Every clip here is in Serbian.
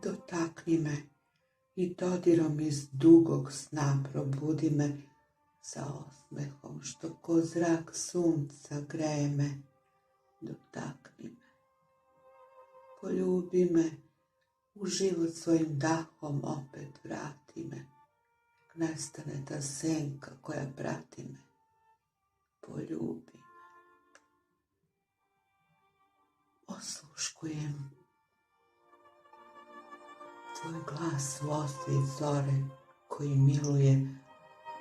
Dotakni me i dodirom iz dugog sna probudi me, sa osmehom što ko zrak sunca greje me. Dotakni me, poljubi me, u život svojim dahom opet vrati me, nek nestane ta senka koja prati me. Poljubi me. Osluškujem tvoj glas u osvit zore koji miluje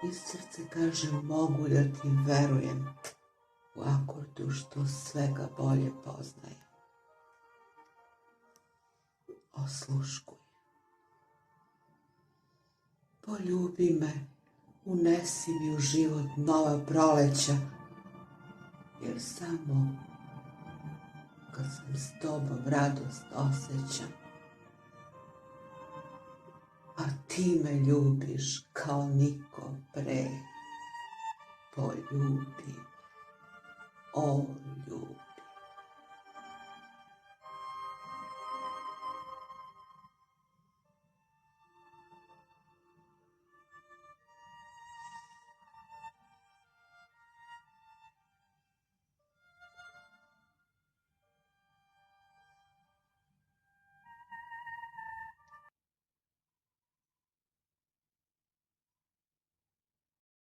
i srce kaže mogu da ti verujem u akordu što svega bolje poznaje. Osluškujem. Poljubi me, unesi mi u život nova proleća, jer samo kad sam s tobom radost osjećam. A ti me ljubiš kao niko pre. Poljubi me, o ljubi.